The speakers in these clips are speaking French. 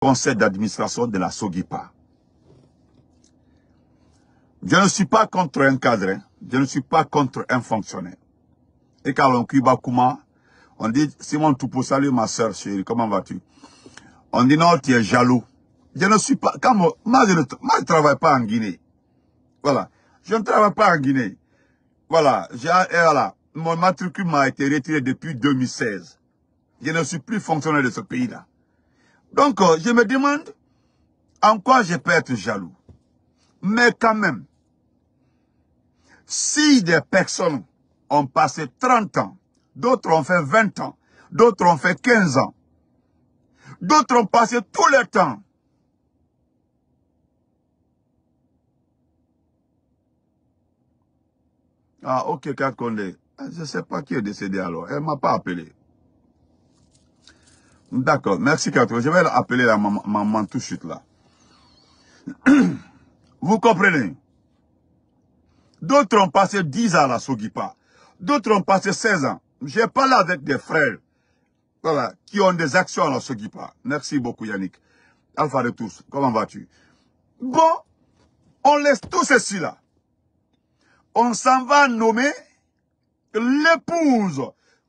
conseil d'administration de la Sogipa. Je ne suis pas contre un cadre, je ne suis pas contre un fonctionnaire. Et quand on Kuba Kuma, on dit, Simon Toupo, salut ma soeur chérie, comment vas-tu? On dit non, tu es jaloux. Je ne suis pas, moi je ne travaille pas en Guinée. Voilà. Je ne travaille pas en Guinée. Voilà. Voilà. Mon matricule m'a été retiré depuis 2016. Je ne suis plus fonctionnaire de ce pays-là. Donc, je me demande en quoi je peux être jaloux. Mais quand même, si des personnes ont passé 30 ans, d'autres ont fait 20 ans, d'autres ont fait 15 ans, d'autres ont passé tout le temps. Ah, ok, Kakonde. Je ne sais pas qui est décédé alors. Elle ne m'a pas appelé. D'accord, merci Kakonde. Je vais appeler la maman tout de suite là. Vous comprenez? D'autres ont passé 10 ans à la Sogipa. D'autres ont passé 16 ans. J'ai parlé avec des frères, voilà, qui ont des actions à la Sogipa. Merci beaucoup Yannick. Alpha de tous, comment vas-tu? Bon, on laisse tout ceci là. On s'en va nommer l'épouse.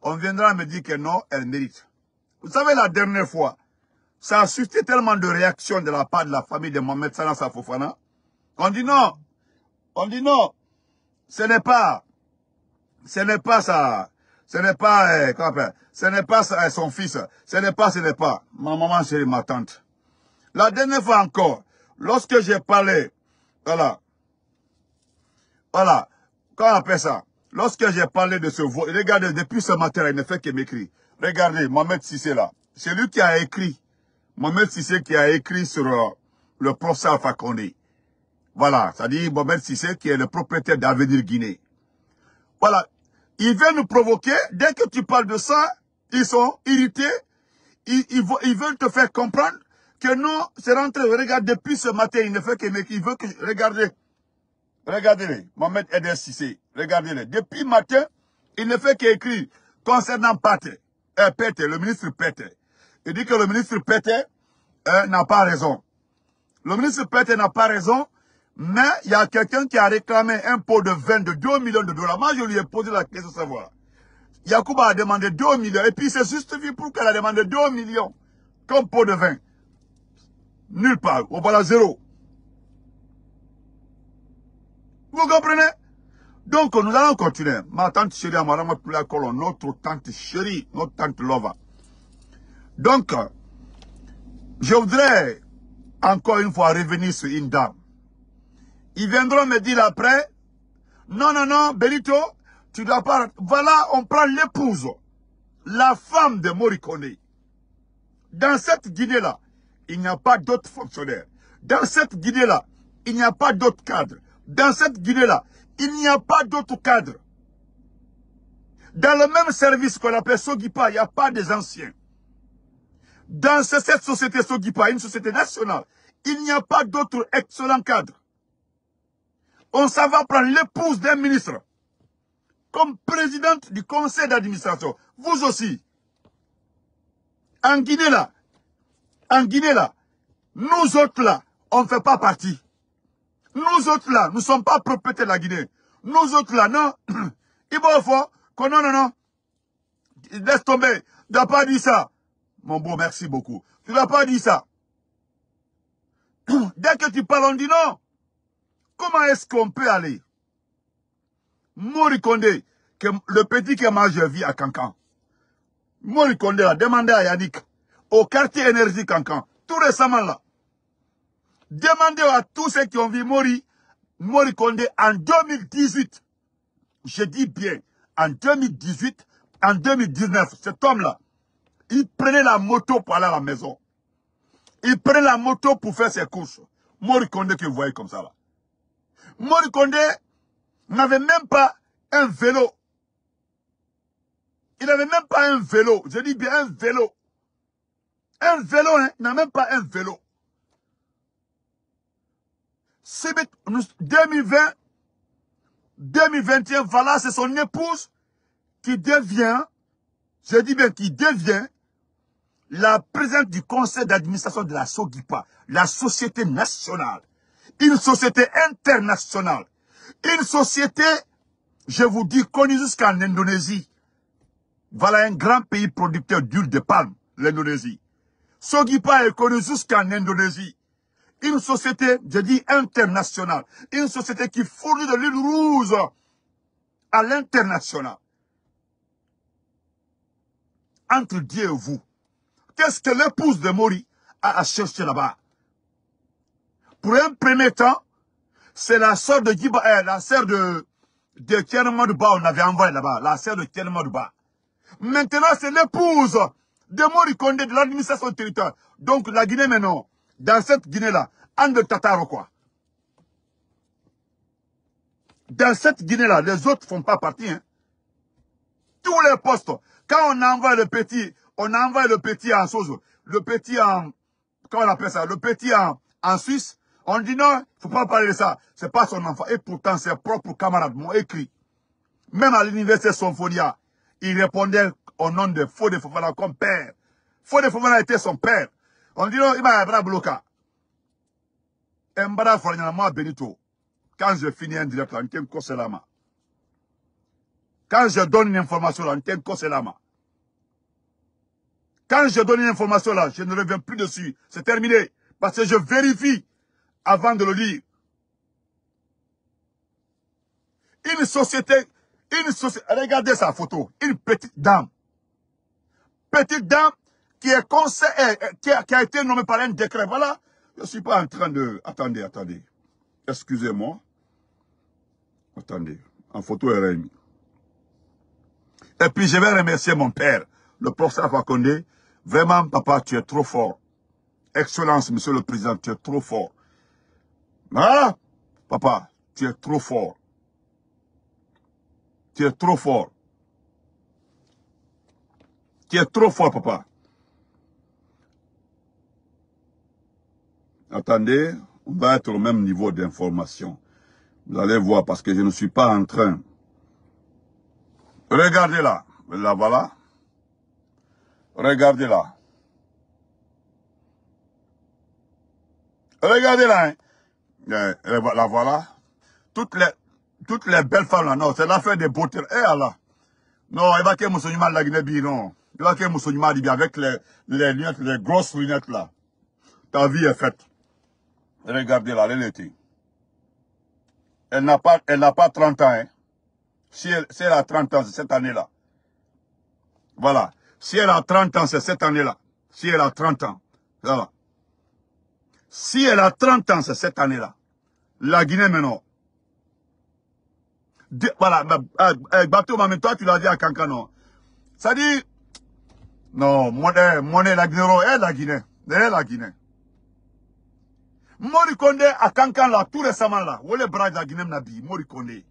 On viendra me dire que non, elle mérite. Vous savez, la dernière fois, ça a suscité tellement de réactions de la part de la famille de Mohamed Salah Fofana. On dit non. On dit non. Ce n'est pas ça. Ce n'est pas, ce n'est pas son fils. Ce n'est pas. Ma maman, c'est ma tante. La dernière fois encore, lorsque j'ai parlé, voilà, comment on appelle ça? Lorsque j'ai parlé de ce vote, regardez, depuis ce matin, il ne fait que m'écrire. Regardez, Mohamed Sissé là, c'est lui qui a écrit, Mohamed Sissé qui a écrit sur le procès Alpha Condé. Voilà, c'est-à-dire Mohamed Sissé qui est le propriétaire d'Avenir Guinée. Voilà, il vient nous provoquer, dès que tu parles de ça, ils sont irrités, ils veulent te faire comprendre que non, c'est rentré, regarde, depuis ce matin, il ne fait que m'écrire, il veut que, regardez-les, Mohamed Eder Sissé, regardez-les, depuis matin, il ne fait qu'écrire concernant Pate, le ministre Pete. Il dit que le ministre Pete n'a pas raison. Le ministre Pete n'a pas raison, mais il y a quelqu'un qui a réclamé un pot de vin de 2 millions de dollars. Moi, je lui ai posé la question de savoir. Yacouba a demandé 2 millions, et puis c'est justifié pour qu'elle a demandé 2 millions comme pot de vin. Nulle part, au voilà zéro. Vous comprenez? Donc, nous allons continuer. Ma tante chérie, notre tante chérie, notre tante Lova. Donc, je voudrais encore une fois revenir sur une dame. Ils viendront me dire après, non, Benito, tu dois pas... Voilà, on prend l'épouse, la femme de Morikone. Dans cette Guinée-là, il n'y a pas d'autres fonctionnaires. Dans cette Guinée-là, il n'y a pas d'autres cadres. Dans cette Guinée-là, il n'y a pas d'autres cadres. Dans le même service qu'on appelle Sogipa, il n'y a pas des anciens. Dans cette société Sogipa, une société nationale, il n'y a pas d'autres excellents cadres. On s'en va prendre l'épouse d'un ministre comme présidente du conseil d'administration. Vous aussi. En Guinée là, nous autres là, on ne fait pas partie. Nous autres là, nous ne sommes pas propriétaires de la Guinée. Nous autres là, non. Il faut que non. Laisse tomber. Tu n'as pas dit ça. Mon beau, merci beaucoup. Tu n'as pas dit ça. Dès que tu parles, on dit non. Comment est-ce qu'on peut aller? Morikone, le petit qui mange vie à Cancan. Morikone a demandé à Yannick, au quartier énergie Cancan, tout récemment là. Demandez à tous ceux qui ont vu Morikone en 2018. Je dis bien, en 2018, en 2019, cet homme-là, il prenait la moto pour aller à la maison. Il prenait la moto pour faire ses courses. Morikone que vous voyez comme ça là. Morikone n'avait même pas un vélo. Il n'avait même pas un vélo. Je dis bien un vélo. Un vélo, hein, il n'a même pas un vélo. 2020, 2021, voilà, c'est son épouse qui devient, je dis bien qui devient, la présidente du conseil d'administration de la SOGIPA, la société nationale, une société internationale, une société, je vous dis, connue jusqu'en Indonésie. Voilà un grand pays producteur d'huile de palme, l'Indonésie. SOGIPA est connue jusqu'en Indonésie. Une société, je dis internationale, une société qui fournit de l'huile rouge à l'international. Entre Dieu et vous, qu'est-ce que l'épouse de Mori a cherché là-bas? Pour un premier temps, c'est la sœur de Giba, la sœur de Tiernamadouba, on avait envoyé là-bas, la sœur de Tiernamadouba. Maintenant, c'est l'épouse de Mori Kondé de l'administration territoriale. Donc, la Guinée maintenant, dans cette Guinée-là, Ande Tataro quoi. Dans cette Guinée-là, les autres ne font pas partie. Hein. Tous les postes, quand on envoie le petit en Sozo, le petit en, comment on appelle ça, le petit en Suisse, on dit non, il ne faut pas parler de ça. C'est pas son enfant. Et pourtant, ses propres camarades m'ont écrit. Même à l'université Sonfonia, il répondait au nom de Fodé Fofana comme père. Fodé Fofana était son père. On dit non, il m'a abra bloqué. Mbara Fofana, moi Benito. Quand je finis un direct, on tient Koselama. Quand je donne une information, on tient Koselama. Quand je donne une information là, je ne reviens plus dessus. C'est terminé. Parce que je vérifie avant de le dire. Une société, regardez sa photo. Une petite dame. Petite dame qui est qui a été nommée par un décret. Voilà. Je ne suis pas en train de... Attendez. Excusez-moi. Attendez. En photo, elle est mis. Et puis, je vais remercier mon père, le professeur Fakonde. Vraiment, papa, tu es trop fort. Excellence, monsieur le président, tu es trop fort. Voilà. Papa, tu es trop fort. Tu es trop fort. Tu es trop fort, papa. Attendez, on va être au même niveau d'information. Vous allez voir, parce que je ne suis pas en train. Regardez là. Là, voilà. Regardez là. Regardez là. Hein. Là, voilà. Toutes les belles femmes là, non, c'est l'affaire des beautés. Eh Allah. Non, il va que Moussounima la Guinée, non. Il va que Moussounima avec les lunettes, les grosses lunettes là. Ta vie est faite. Regardez là, elle était. Elle n'a pas 30 ans, hein. Si elle a 30 ans, c'est cette année-là. Voilà. Si elle a 30 ans, c'est cette année-là. Si elle a 30 ans. Voilà. Si elle a 30 ans, c'est cette année-là. La Guinée maintenant. Voilà. Bateau, mais toi, tu l'as dit à Kankano. Ça dit, non, monnaie, la Guinée, la Guinée. La Guinée. Mori Kondé à Kankan là, tout récemment là. Où les bras de la Guinée Nabi, Mori Kondé.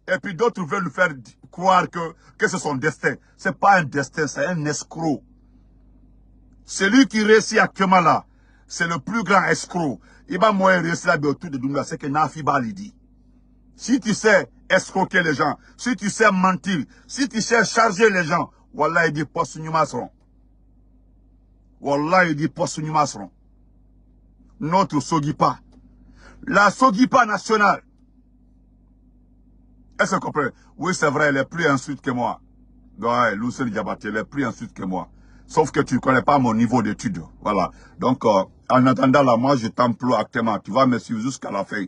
Et puis d'autres veulent nous faire croire que c'est son destin. C'est pas un destin, c'est un escroc. Celui qui réussit actuellement là, c'est le plus grand escroc. Il va moins réussir là autour de Dunga, c'est que Nafiba lui dit. Si tu sais escroquer les gens, si tu sais mentir, si tu sais charger les gens, Wallah il dit pas seront. Wallah il dit pas seront. Notre Sogipa. La Sogipa nationale. Est-ce que vous comprenez? Oui, c'est vrai, elle est plus insulte que moi. Ouais, Lucien Diabaté, elle est plus insulte que moi. Sauf que tu ne connais pas mon niveau d'études. Voilà. Donc, en attendant là, moi, je t'emploie actuellement. Tu vas me suivre jusqu'à la fin.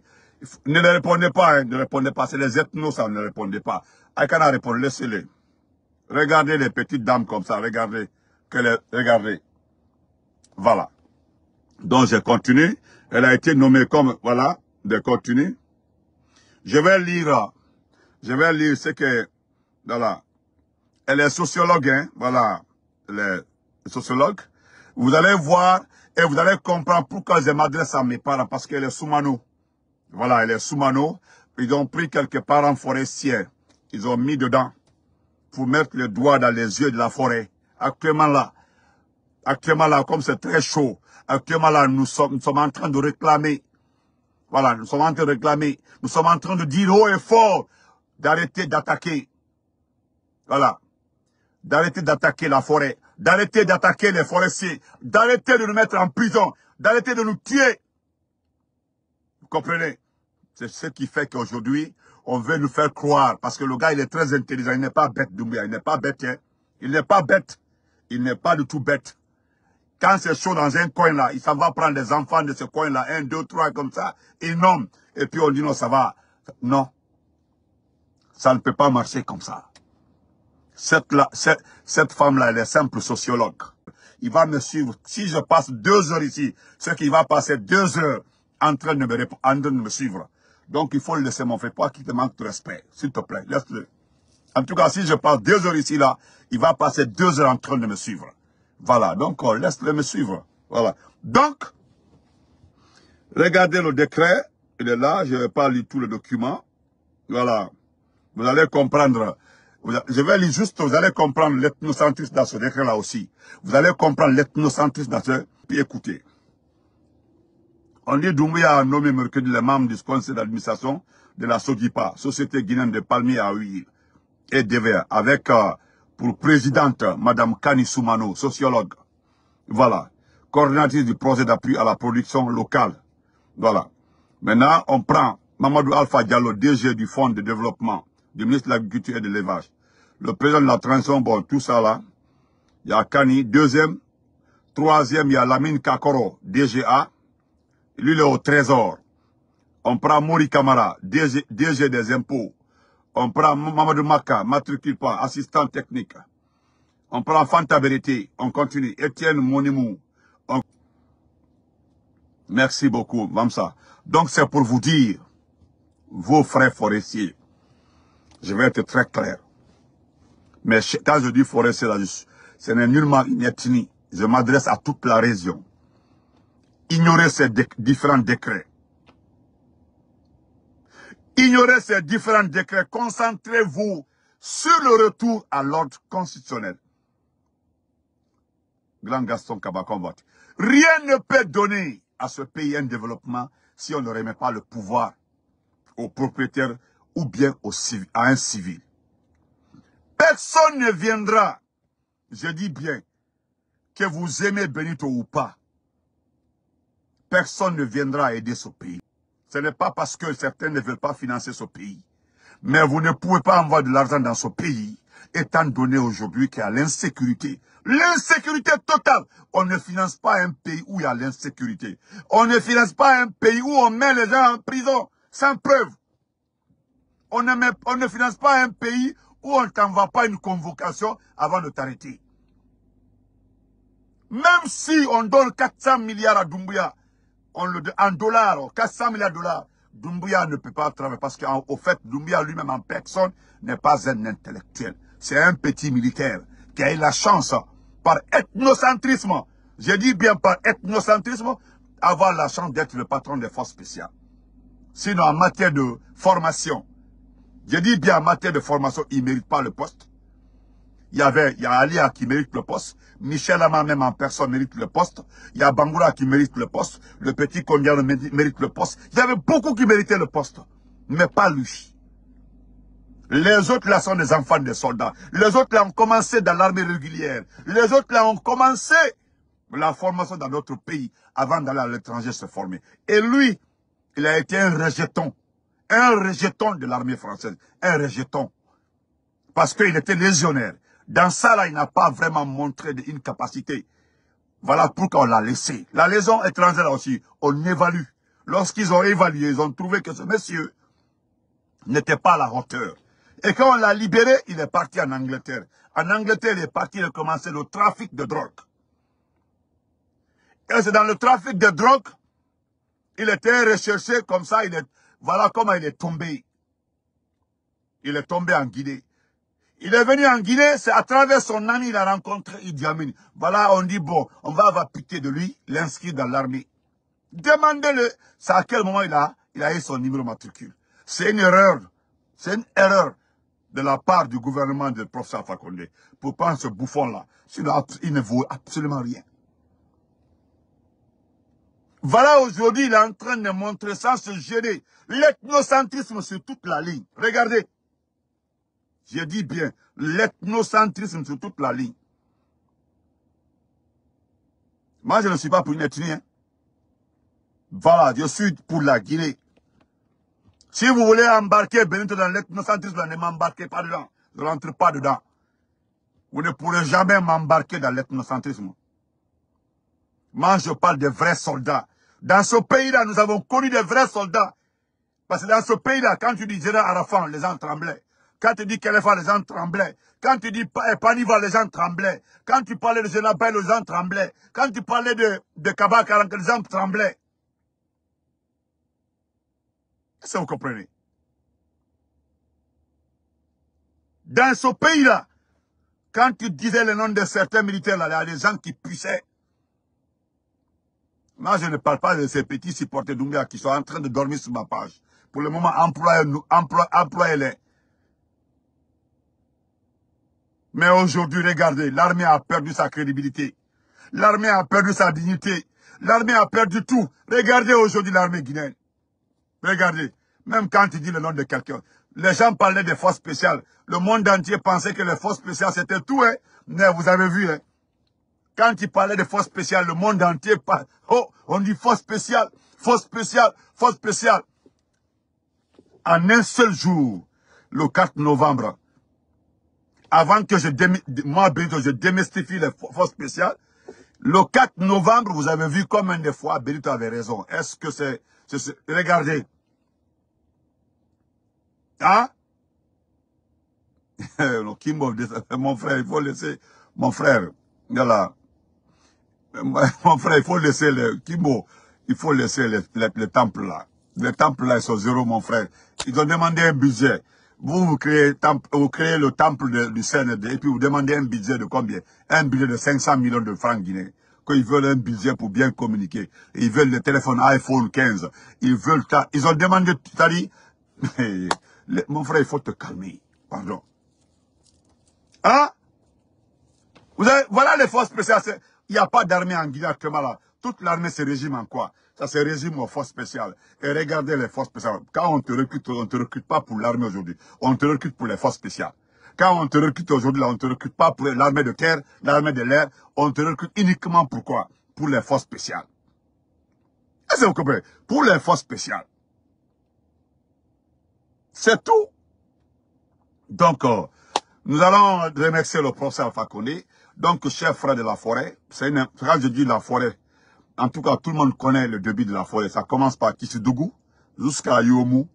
Ne les répondez pas, hein, ne répondez pas. C'est les ethnos, ça ne répondez pas. Aïkana répond, laissez-les. Regardez les petites dames comme ça, regardez. Regardez. Voilà. Donc, je continue. Elle a été nommée comme, voilà, de continuer. Je vais lire ce que, voilà. Elle est sociologue, hein, voilà. Elle est sociologue. Vous allez voir et vous allez comprendre pourquoi je m'adresse à mes parents, parce qu'elle est Soumano. Voilà, elle est Soumano. Ils ont pris quelques parents forestiers. Ils ont mis dedans pour mettre le doigt dans les yeux de la forêt. Actuellement là, comme c'est très chaud, actuellement là, nous sommes en train de réclamer. Voilà, nous sommes en train de réclamer. Nous sommes en train de dire haut et fort d'arrêter d'attaquer. Voilà. D'arrêter d'attaquer la forêt. d'arrêter d'attaquer les forestiers, d'arrêter de nous mettre en prison, d'arrêter de nous tuer. Vous comprenez? C'est ce qui fait qu'aujourd'hui, on veut nous faire croire, parce que le gars, il est très intelligent, il n'est pas bête, Doumbouya, il n'est pas bête, hein. Il n'est pas bête, il n'est pas du tout bête. Quand c'est chaud dans un coin là, il s'en va prendre les enfants de ce coin là, 1, 2, 3, comme ça, il nomme. Et puis on dit non, ça va. Non. Ça ne peut pas marcher comme ça. Cette femme-là, elle est simple sociologue. Il va me suivre. Si je passe 2 heures ici, c'est qu'il va passer 2 heures en train de me suivre. Donc il faut le laisser, mon frère, pas qu'il te manque de respect. S'il te plaît, laisse-le. En tout cas, si je passe 2 heures ici, là, il va passer 2 heures en train de me suivre. Voilà, donc laisse-le me suivre. Voilà. Donc, regardez le décret. Il est là, je ne vais pas lire tout le document. Voilà. Vous allez comprendre. Je vais lire juste, vous allez comprendre l'ethnocentrisme dans ce décret-là aussi. Vous allez comprendre l'ethnocentrisme dans ce... Puis écoutez. On dit Doumbouya a nommé mercredi les membres du conseil d'administration de la SOGIPA, Société guinéenne de palmiers à huile et de verre, avec pour présidente Madame Kani Soumano, sociologue. Voilà. Coordinatrice du projet d'appui à la production locale. Voilà. Maintenant, on prend Mamadou Alpha Diallo, DG du Fonds de développement, du ministre de l'Agriculture et de l'Élevage. Le président de la transition, bon, tout ça là. Il y a Kani, deuxième. Troisième, il y a Lamine Kakoro, DGA. Lui, il est au Trésor. On prend Mori Kamara, DG des impôts. On prend Mamadou Maka, matricule pas, assistant technique. On prend Fanta Berete, on continue. Étienne Monimou. Merci beaucoup, Mamsa. Donc c'est pour vous dire, vos frères forestiers, je vais être très clair. Mais quand je dis forestier, là, ce n'est nullement une ethnie. Je m'adresse à toute la région. Ignorez ces différents décrets. Ignorez ces différents décrets. Concentrez-vous sur le retour à l'ordre constitutionnel. Grand Gaston Kabakon vote. Rien ne peut donner à ce pays un développement si on ne remet pas le pouvoir aux propriétaires ou bien à un civil. Personne ne viendra, je dis bien, que vous aimez Benito ou pas. Personne ne viendra aider ce pays. Ce n'est pas parce que certains ne veulent pas financer ce pays. Mais vous ne pouvez pas envoyer de l'argent dans ce pays, étant donné aujourd'hui qu'il y a l'insécurité. L'insécurité totale. On ne finance pas un pays où il y a l'insécurité. On ne finance pas un pays où on met les gens en prison sans preuve. On ne finance pas un pays où on ne t'envoie pas une convocation avant de t'arrêter. Même si on donne 400 milliards à Doumbouya, en dollars, 400 milliards de dollars, Doumbouya ne peut pas travailler parce qu'au fait, Doumbouya lui-même en personne n'est pas un intellectuel. C'est un petit militaire qui a eu la chance, par ethnocentrisme, je dis bien par ethnocentrisme, avoir la chance d'être le patron des forces spéciales. Sinon, en matière de formation, je dis bien en matière de formation, il ne mérite pas le poste. Il y a Alia qui mérite le poste. Michel Ama même en personne mérite le poste. Il y a Bangoura qui mérite le poste. Le petit Kondiano mérite le poste. Il y avait beaucoup qui méritaient le poste. Mais pas lui. Les autres là sont des enfants des soldats. Les autres là ont commencé dans l'armée régulière. Les autres là ont commencé la formation dans notre pays avant d'aller à l'étranger se former. Et lui, il a été un rejeton. Un rejeton de l'armée française. Un rejeton. Parce qu'il était légionnaire. Dans ça, là, il n'a pas vraiment montré une capacité. Voilà pourquoi on l'a laissé. La légion étrangère, là aussi, on évalue. Lorsqu'ils ont évalué, ils ont trouvé que ce monsieur n'était pas à la hauteur. Et quand on l'a libéré, il est parti en Angleterre. En Angleterre, il est parti, il a commencé le trafic de drogue. Et c'est dans le trafic de drogue, il était recherché comme ça, voilà comment il est tombé. Il est tombé en Guinée. Il est venu en Guinée, c'est à travers son ami, il a rencontré Idi Amin. Voilà, on dit, bon, on va avoir pitié de lui, l'inscrire dans l'armée. Demandez-le, c'est à quel moment il a eu son numéro matricule. C'est une erreur de la part du gouvernement du professeur Alpha Condé pour prendre ce bouffon-là. Sinon, il ne vaut absolument rien. Voilà, aujourd'hui, il est en train de montrer sans se gêner l'ethnocentrisme sur toute la ligne. Regardez. Je dis bien, l'ethnocentrisme sur toute la ligne. Moi, je ne suis pas pour une ethnie. Hein. Voilà, je suis pour la Guinée. Si vous voulez embarquer Benito dans l'ethnocentrisme, ne m'embarquez pas dedans. Je ne rentre pas dedans. Vous ne pourrez jamais m'embarquer dans l'ethnocentrisme. Moi, je parle de vrais soldats. Dans ce pays-là, nous avons connu des vrais soldats. Parce que dans ce pays-là, quand tu dis Général Arafat, les gens tremblaient. Quand tu dis Kéléfa, les gens tremblaient. Quand tu dis Paniva, les gens tremblaient. Quand tu parlais de Général Baye, les gens tremblaient. Quand tu parlais de Kaba Karank, les gens tremblaient. Est-ce que vous comprenez? Dans ce pays-là, quand tu disais le nom de certains militaires, là, il y a des gens qui puissaient. Moi, je ne parle pas de ces petits supporters d'Oumbia qui sont en train de dormir sur ma page. Pour le moment, employez-les. Mais aujourd'hui, regardez, l'armée a perdu sa crédibilité. L'armée a perdu sa dignité. L'armée a perdu tout. Regardez aujourd'hui l'armée guinéenne. Regardez. Même quand tu dis le nom de quelqu'un. Les gens parlaient des forces spéciales. Le monde entier pensait que les forces spéciales, c'était tout. Hein. Mais vous avez vu, hein. Quand il parlait de forces spéciales, le monde entier parle. Oh, on dit force spéciale, force spéciale, force spéciale. En un seul jour, le 4 novembre, avant que je démystifie les forces spéciales, le 4 novembre, vous avez vu combien de fois Benito avait raison. Est-ce que c'est... Regardez. Hein? Mon frère, il faut laisser... Mon frère, voilà. Mon frère, il faut laisser les... Kimbo, il faut laisser les temples là. Les temples là, ils sont zéro, mon frère. Ils ont demandé un budget. Vous créez le temple du CND et puis vous demandez un budget de combien? Un budget de 500 millions de francs guinéens. Qu'ils veulent un budget pour bien communiquer. Ils veulent le téléphone iPhone 15. Ils veulent... Ils ont demandé... Mon frère, il faut te calmer. Pardon. Hein? Voilà les forces spéciales. Il n'y a pas d'armée en Guinée actuellement là. Toute l'armée se résume en quoi? Ça se résume aux forces spéciales. Et regardez les forces spéciales. Quand on te recrute pas pour l'armée aujourd'hui. On te recrute pour les forces spéciales. Quand on te recrute aujourd'hui, là, on ne te recrute pas pour l'armée de terre, l'armée de l'air. On te recrute uniquement pour quoi? Pour les forces spéciales. Est-ce que vous comprenez? Pour les forces spéciales. C'est tout. Donc, nous allons remercier le professeur Alpha Condé. Donc, cher frère de la forêt, quand je dis la forêt, en tout cas, tout le monde connaît le début de la forêt. Ça commence par Kissidougou jusqu'à Yomu,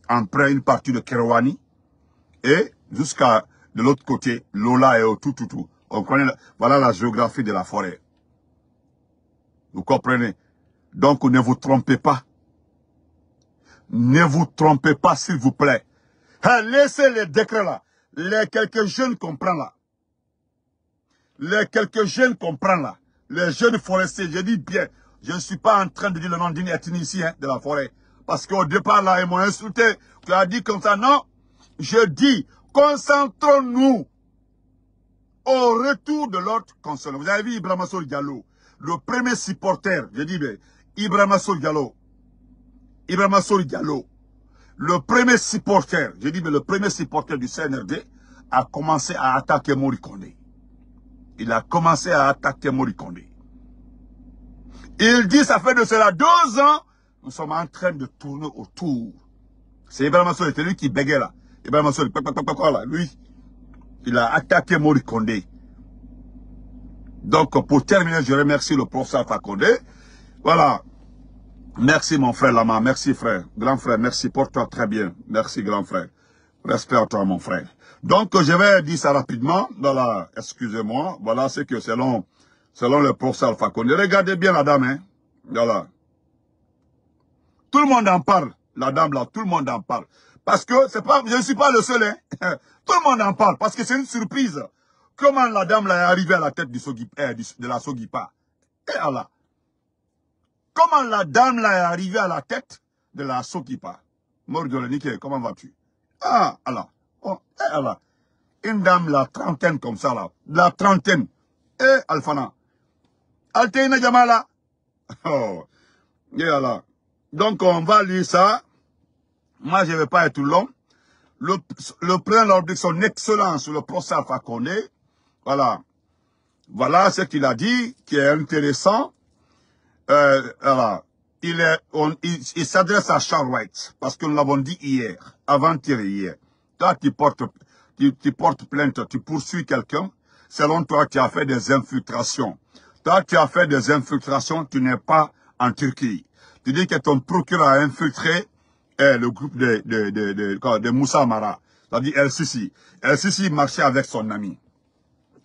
après une partie de Kerouani, et jusqu'à de l'autre côté, Lola et tout. On connaît, voilà la géographie de la forêt. Vous comprenez? Donc, ne vous trompez pas. Ne vous trompez pas, s'il vous plaît. Hein, laissez les décrets là. Les quelques jeunes qu'on prend là. Les quelques jeunes qu'on prend là. Les jeunes forestiers, je dis bien, je ne suis pas en train de dire le nom d'une ethnie ici, hein, de la forêt. Parce qu'au départ, là, ils m'ont insulté. Tu as dit comme ça, non. Je dis, concentrons-nous au retour de l'ordre constitutionnel. Vous avez vu Ibrahima Sow Diallo, le premier supporter, je dis bien, Ibrahima Sow Diallo, le premier supporter, je dis bien le premier supporter du CNRD, a commencé à attaquer Mori Kondé. Il a commencé à attaquer Mori Kondé. Il dit, ça fait de cela 2 ans, nous sommes en train de tourner autour. C'est Ibrahima Sow, c'était lui qui bégait là. Ibrahima Sow, lui, il a attaqué Mori Kondé. Donc, pour terminer, je remercie le professeur Alpha Condé. Voilà. Merci mon frère Lama, merci frère. Grand frère, merci, porte-toi très bien. Merci grand frère. Respect à toi mon frère. Donc, je vais dire ça rapidement. Voilà, excusez-moi. Voilà, c'est que selon le professeur Alpha Condé. Regardez bien la dame, hein. Voilà. Tout le monde en parle. La dame là, tout le monde en parle. Parce que c'est pas, je ne suis pas le seul, hein. Tout le monde en parle. Parce que c'est une surprise. Comment la dame là est arrivée à la tête de la Sogipa. Et Allah. Comment la dame là est arrivée à la tête de la Sogipa. Mordiolenique, comment vas-tu? Ah, Allah. Oh, Allah. Une dame, la trentaine comme ça, là. La trentaine. Eh, Alfana. Alteina Jamala. Oh. Et Allah. Donc, on va lire ça. Moi, je ne vais pas être long. Le président de son excellence, le professeur Alpha Condé. Voilà. Voilà ce qu'il a dit, qui est intéressant. Voilà. Il s'adresse à Charles White, parce que nous l'avons dit hier, avant-hier. Toi, tu portes plainte, tu poursuis quelqu'un. Selon toi, tu as fait des infiltrations. Toi, tu as fait des infiltrations, tu n'es pas en Turquie. Tu dis que ton procureur a infiltré le groupe de Moussa Mara. C'est-à-dire El-Sisi. El-Sisi marchait avec son ami.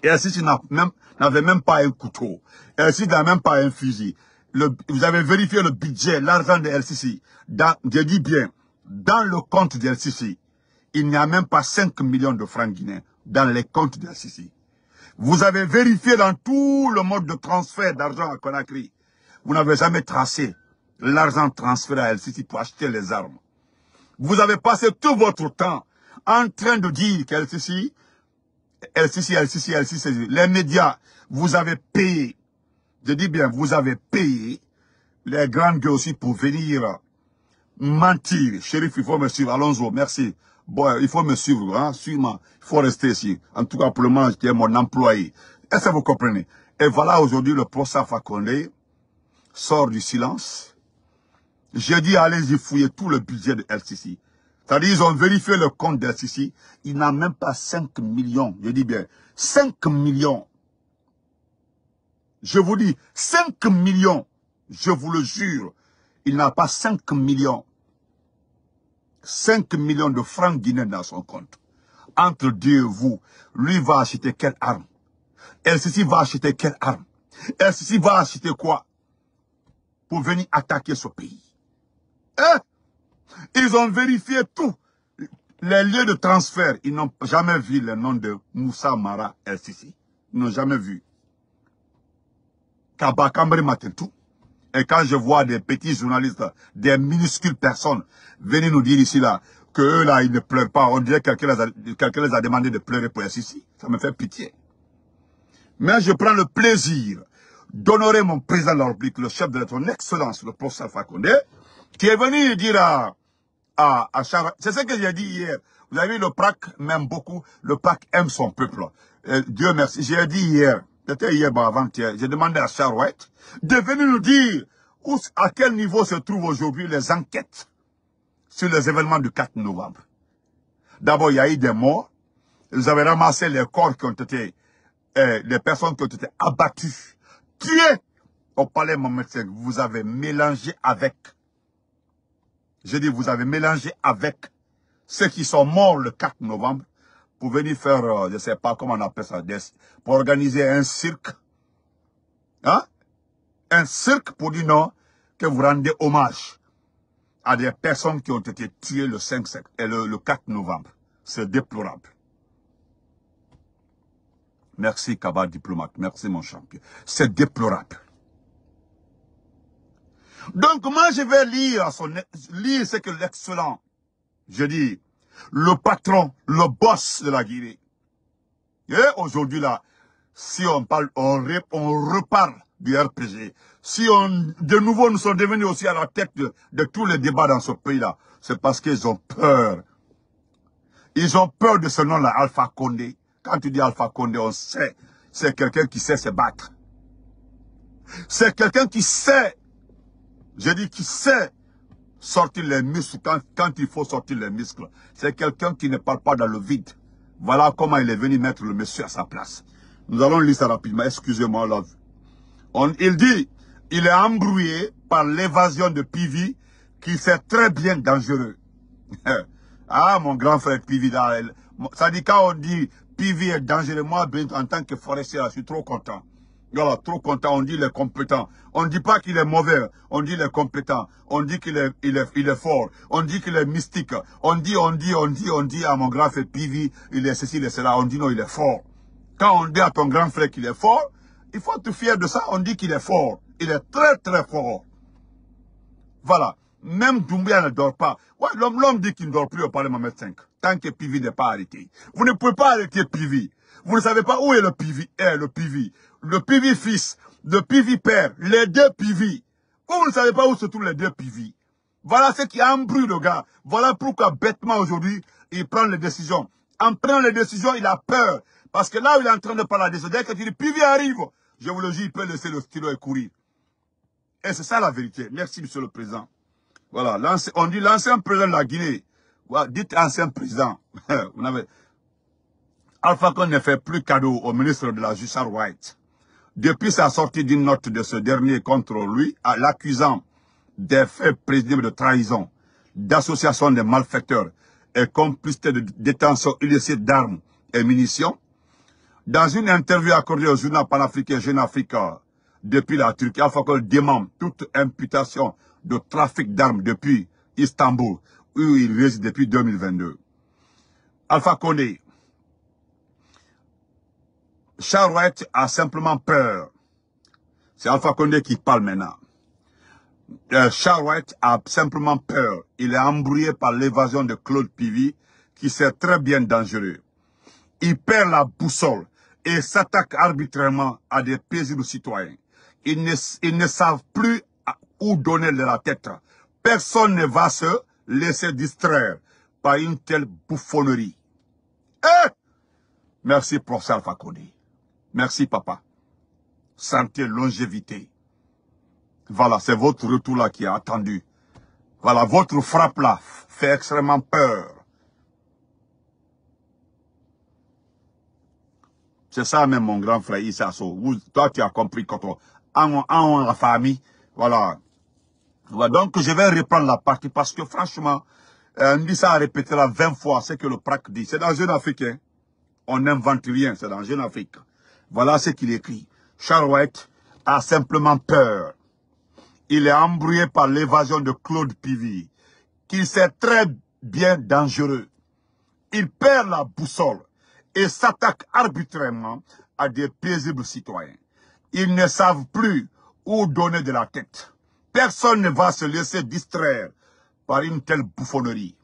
El-Sisi n'avait même pas un couteau. El-Sisi n'a même pas un fusil. Vous avez vérifié le budget, l'argent de El-Sisi. Je dis bien, dans le compte de El-Sisi, il n'y a même pas 5 millions de francs guinéens dans les comptes de El-Sisi. Vous avez vérifié dans tout le mode de transfert d'argent à Conakry. Vous n'avez jamais tracé l'argent transféré à El-Sisi pour acheter les armes. Vous avez passé tout votre temps en train de dire qu'El-Sisi, les médias, vous avez payé. Je dis bien, vous avez payé les grandes gueules aussi pour venir mentir. Chérif, il faut me suivre. Alonso, merci. Bon, il faut me suivre, hein, suivez-moi. Il faut rester ici. En tout cas, pour le moment, j'étais mon employé. Est-ce que vous comprenez? Et voilà, aujourd'hui, le procès Fakonde sort du silence. J'ai dit, allez-y fouiller tout le budget de El-Sisi. C'est-à-dire, ils ont vérifié le compte d'El-Sisi. Il n'a même pas 5 millions. Je dis bien, 5 millions. Je vous dis, 5 millions. Je vous le jure. Il n'a pas 5 millions. 5 millions de francs guinéens dans son compte. Entre Dieu et vous, lui va acheter quelle arme? El-Sisi va acheter quelle arme? El-Sisi va acheter quoi? Pour venir attaquer ce pays. Hein? Ils ont vérifié tout. Les lieux de transfert, ils n'ont jamais vu le nom de Moussa Mara El-Sisi. Ils n'ont jamais vu. Kabakambri Matentou. Et quand je vois des petits journalistes, des minuscules personnes venir nous dire ici là, que eux là, ils ne pleurent pas, on dirait que quelqu'un les a demandé de pleurer pour ici. Ça me fait pitié. Mais je prends le plaisir d'honorer mon président de la République, le chef de son excellence, le professeur Fakonde, qui est venu dire à Charles. C'est ce que j'ai dit hier. Vous avez vu, le PRAC m'aime beaucoup. Le PRAC aime son peuple. Dieu merci. J'ai dit hier, c'était hier, avant-hier, j'ai demandé à Charles White de venir nous dire à quel niveau se trouvent aujourd'hui les enquêtes sur les événements du 4 novembre. D'abord, il y a eu des morts. Vous avez ramassé les corps qui ont été, les personnes qui ont été abattues, tuées au palais Mohamed V. Vous avez mélangé avec. Je dis, vous avez mélangé avec ceux qui sont morts le 4 novembre pour venir faire, je ne sais pas comment on appelle ça, pour organiser un cirque. Hein? Un cirque pour dire non, que vous rendez hommage à des personnes qui ont été tuées le 5 et le 4 novembre. C'est déplorable. Merci, Kaba diplomate. Merci, mon champion. C'est déplorable. Donc, moi, je vais lire ce que l'excellent, je dis, le patron, le boss de la Guinée. Et aujourd'hui, là, si on parle, on repart du RPG. Si de nouveau, nous sommes devenus aussi à la tête de tous les débats dans ce pays-là, c'est parce qu'ils ont peur. Ils ont peur de ce nom-là, Alpha Condé. Quand tu dis Alpha Condé, on sait, c'est quelqu'un qui sait se battre. C'est quelqu'un qui sait, je dis qui sait sortir les muscles quand il faut sortir les muscles. C'est quelqu'un qui ne parle pas dans le vide. Voilà comment il est venu mettre le monsieur à sa place. Nous allons lire ça rapidement, excusez-moi. Il dit, il est embrouillé par l'évasion de Pivi, qui c'est très bien dangereux. Ah, mon grand frère Pivi, ça dit quand on dit Pivi est dangereux, moi, en tant que forestier, je suis trop content. Voilà, trop content, on dit il est compétent. On ne dit pas qu'il est mauvais, on dit il est compétent. On dit qu'il est fort. On dit qu'il est mystique. On dit à mon grand frère Pivi, il est ceci, il est cela. On dit non, il est fort. Quand on dit à ton grand frère qu'il est fort, il faut être fier de ça. On dit qu'il est fort. Il est très, très fort. Voilà. Même Doumbia ne dort pas. Ouais, l'homme dit qu'il ne dort plus au palais Mohamed V. Tant que Pivi n'est pas arrêté. Vous ne pouvez pas arrêter Pivi. Vous ne savez pas où est le Pivi. Le Pivi fils, le Pivi père, les deux Pivi. Vous ne savez pas où se trouvent les deux Pivi. Voilà ce qui embrouille le gars. Voilà pourquoi bêtement aujourd'hui, il prend les décisions. En prenant les décisions, il a peur. Parce que là où il est en train de parler des dès que tu dis Pivi arrive, je vous le dis, il peut laisser le stylo et courir. Et c'est ça la vérité. Merci, monsieur le président. Voilà, on dit l'ancien président de la Guinée. Voilà, dites ancien président. Vous n'avez... Alpha Condé ne fait plus cadeau au ministre de la Justice White. Depuis sa sortie d'une note de ce dernier contre lui, l'accusant des faits présumptifs de trahison, d'association de malfaiteurs et complicité de détention illicite d'armes et munitions, dans une interview accordée au journal panafricain Jeune Afrique depuis la Turquie, Alpha Condé dément toute imputation de trafic d'armes depuis Istanbul, où il réside depuis 2022. Alpha Condé, Charles White a simplement peur. C'est Alpha Condé qui parle maintenant. Charles White a simplement peur. Il est embrouillé par l'évasion de Claude Pivi, qui c'est très bien dangereux. Il perd la boussole et s'attaque arbitrairement à des paisibles citoyens. Ils ne savent plus où donner de la tête. Personne ne va se laisser distraire par une telle bouffonnerie. Merci, professeur Alpha Condé. Merci, papa. Santé, longévité. Voilà, c'est votre retour là qui est attendu. Voilà, votre frappe là fait extrêmement peur. C'est ça même, mon grand frère Issasso. Toi, tu as compris quand on la famille. Voilà. Voilà. Donc, je vais reprendre la partie parce que franchement, Ndissa a répété là 20 fois ce que le PRAC dit. C'est dans Jeune Afrique. Hein. On n'invente rien, c'est dans Jeune Afrique. Voilà ce qu'il écrit. Charles White a simplement peur. Il est embrouillé par l'évasion de Claude Pivi, qui sait très bien dangereux. Il perd la boussole et s'attaque arbitrairement à des paisibles citoyens. Ils ne savent plus où donner de la tête. Personne ne va se laisser distraire par une telle bouffonnerie.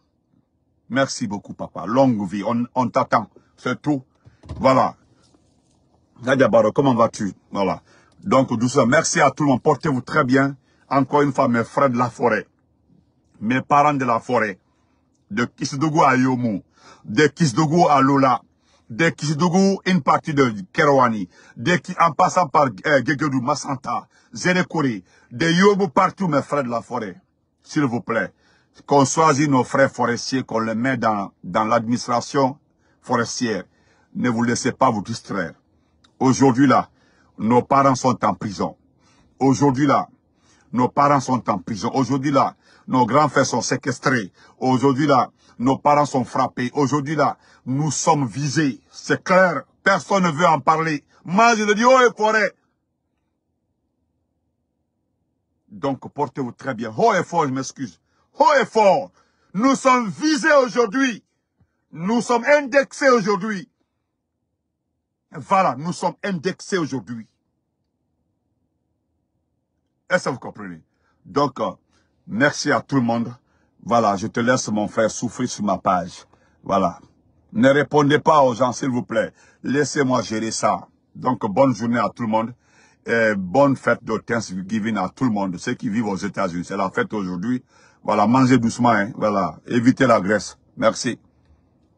Merci beaucoup, papa. Longue vie. On t'attend. C'est tout. Voilà. Nadia Baro, comment vas-tu? Voilà. Donc, doucement. Merci à tout le monde. Portez-vous très bien. Encore une fois, mes frères de la forêt. Mes parents de la forêt. De Kisdougou à Yomu. De Kisdougou à Lola. De Kisdougou, une partie de Kerouani. En passant par Gegedou, Massanta, Zénékouri. De Yomu partout, mes frères de la forêt. S'il vous plaît. Qu'on choisit nos frères forestiers, qu'on les met dans l'administration forestière. Ne vous laissez pas vous distraire. Aujourd'hui là, nos parents sont en prison. Aujourd'hui là, nos parents sont en prison. Aujourd'hui là, nos grands frères sont séquestrés. Aujourd'hui là, nos parents sont frappés. Aujourd'hui là, nous sommes visés. C'est clair. Personne ne veut en parler. Moi, je le dis haut et fort. Donc, portez-vous très bien. Haut et fort, je m'excuse. Haut et fort. Nous sommes visés aujourd'hui. Nous sommes indexés aujourd'hui. Voilà, nous sommes indexés aujourd'hui. Est-ce que vous comprenez? Donc, merci à tout le monde. Voilà, je te laisse, mon frère, souffrir sur ma page. Voilà. Ne répondez pas aux gens, s'il vous plaît. Laissez-moi gérer ça. Donc, bonne journée à tout le monde. Et bonne fête de Thanksgiving à tout le monde. Ceux qui vivent aux États-Unis, c'est la fête aujourd'hui. Voilà, mangez doucement. Hein. Voilà, évitez la graisse. Merci.